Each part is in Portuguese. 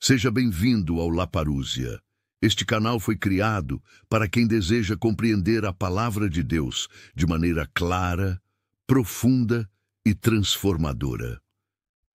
Seja bem-vindo ao Laparúzia. Este canal foi criado para quem deseja compreender a palavra de Deus de maneira clara, profunda e transformadora.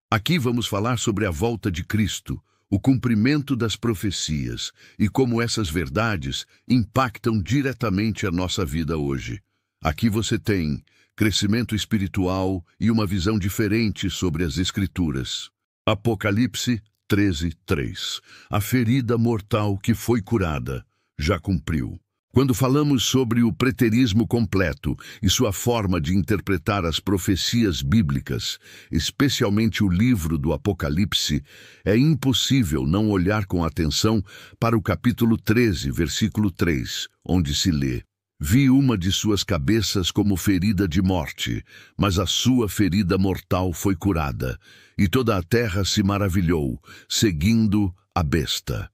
Aqui vamos falar sobre a volta de Cristo, o cumprimento das profecias e como essas verdades impactam diretamente a nossa vida hoje. Aqui você tem crescimento espiritual e uma visão diferente sobre as Escrituras. Apocalipse 13:3. A ferida mortal que foi curada já cumpriu. Quando falamos sobre o preterismo completo e sua forma de interpretar as profecias bíblicas, especialmente o livro do Apocalipse, é impossível não olhar com atenção para o capítulo 13, versículo 3, onde se lê: Vi uma de suas cabeças como ferida de morte, mas a sua ferida mortal foi curada, e toda a terra se maravilhou, seguindo a besta.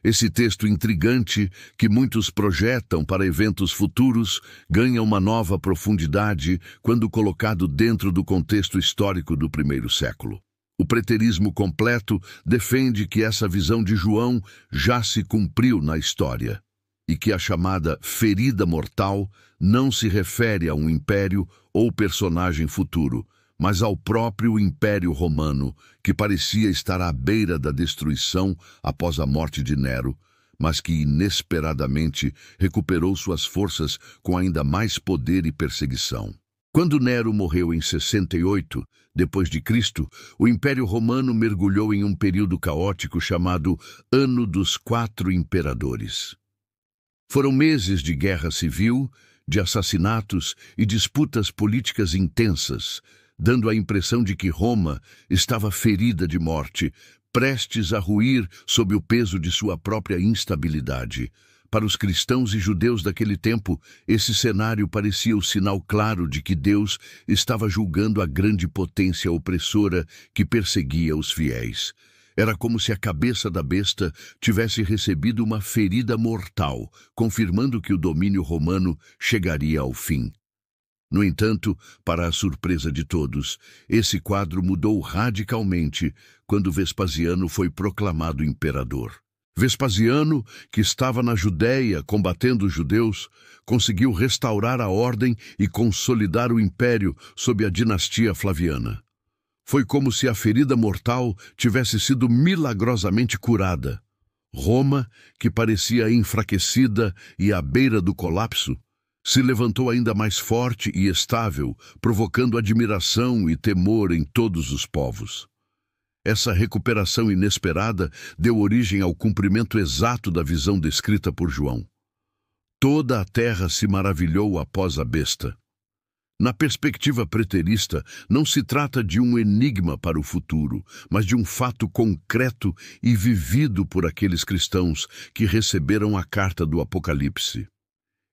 Esse texto intrigante, que muitos projetam para eventos futuros, ganha uma nova profundidade quando colocado dentro do contexto histórico do primeiro século. O preterismo completo defende que essa visão de João já se cumpriu na história, e que a chamada ferida mortal não se refere a um império ou personagem futuro, mas ao próprio Império Romano, que parecia estar à beira da destruição após a morte de Nero, mas que inesperadamente recuperou suas forças com ainda mais poder e perseguição. Quando Nero morreu em 68, depois de Cristo, o Império Romano mergulhou em um período caótico chamado Ano dos Quatro Imperadores. Foram meses de guerra civil, de assassinatos e disputas políticas intensas, dando a impressão de que Roma estava ferida de morte, prestes a ruir sob o peso de sua própria instabilidade. Para os cristãos e judeus daquele tempo, esse cenário parecia o sinal claro de que Deus estava julgando a grande potência opressora que perseguia os fiéis. Era como se a cabeça da besta tivesse recebido uma ferida mortal, confirmando que o domínio romano chegaria ao fim. No entanto, para a surpresa de todos, esse quadro mudou radicalmente quando Vespasiano foi proclamado imperador. Vespasiano, que estava na Judéia combatendo os judeus, conseguiu restaurar a ordem e consolidar o império sob a dinastia Flaviana. Foi como se a ferida mortal tivesse sido milagrosamente curada. Roma, que parecia enfraquecida e à beira do colapso, se levantou ainda mais forte e estável, provocando admiração e temor em todos os povos. Essa recuperação inesperada deu origem ao cumprimento exato da visão descrita por João. Toda a terra se maravilhou após a besta. Na perspectiva preterista, não se trata de um enigma para o futuro, mas de um fato concreto e vivido por aqueles cristãos que receberam a carta do Apocalipse.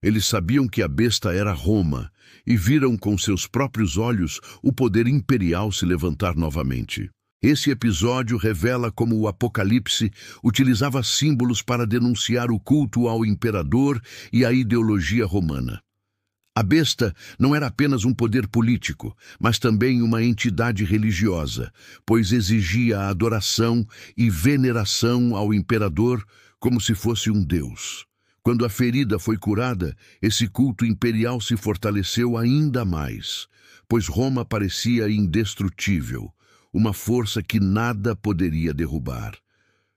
Eles sabiam que a besta era Roma e viram com seus próprios olhos o poder imperial se levantar novamente. Esse episódio revela como o Apocalipse utilizava símbolos para denunciar o culto ao imperador e a ideologia romana. A besta não era apenas um poder político, mas também uma entidade religiosa, pois exigia a adoração e veneração ao imperador como se fosse um deus. Quando a ferida foi curada, esse culto imperial se fortaleceu ainda mais, pois Roma parecia indestrutível, uma força que nada poderia derrubar.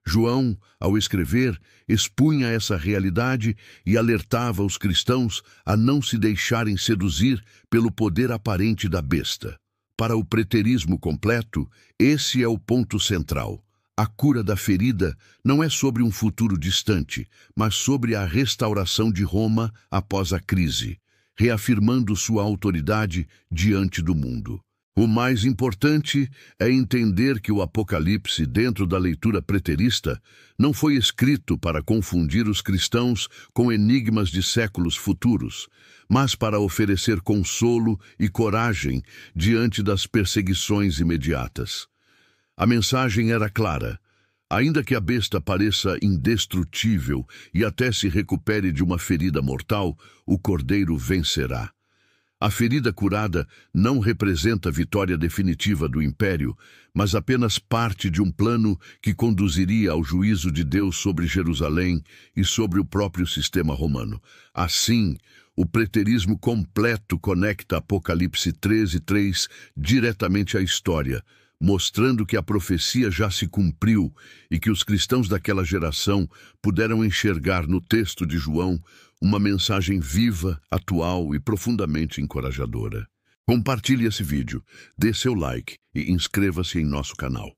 João, ao escrever, expunha essa realidade e alertava os cristãos a não se deixarem seduzir pelo poder aparente da besta. Para o preterismo completo, esse é o ponto central. A cura da ferida não é sobre um futuro distante, mas sobre a restauração de Roma após a crise, reafirmando sua autoridade diante do mundo. O mais importante é entender que o Apocalipse, dentro da leitura preterista, não foi escrito para confundir os cristãos com enigmas de séculos futuros, mas para oferecer consolo e coragem diante das perseguições imediatas. A mensagem era clara: ainda que a besta pareça indestrutível e até se recupere de uma ferida mortal, o Cordeiro vencerá. A ferida curada não representa a vitória definitiva do império, mas apenas parte de um plano que conduziria ao juízo de Deus sobre Jerusalém e sobre o próprio sistema romano. Assim, o preterismo completo conecta Apocalipse 13:3 diretamente à história, mostrando que a profecia já se cumpriu e que os cristãos daquela geração puderam enxergar no texto de João uma mensagem viva, atual e profundamente encorajadora. Compartilhe esse vídeo, dê seu like e inscreva-se em nosso canal.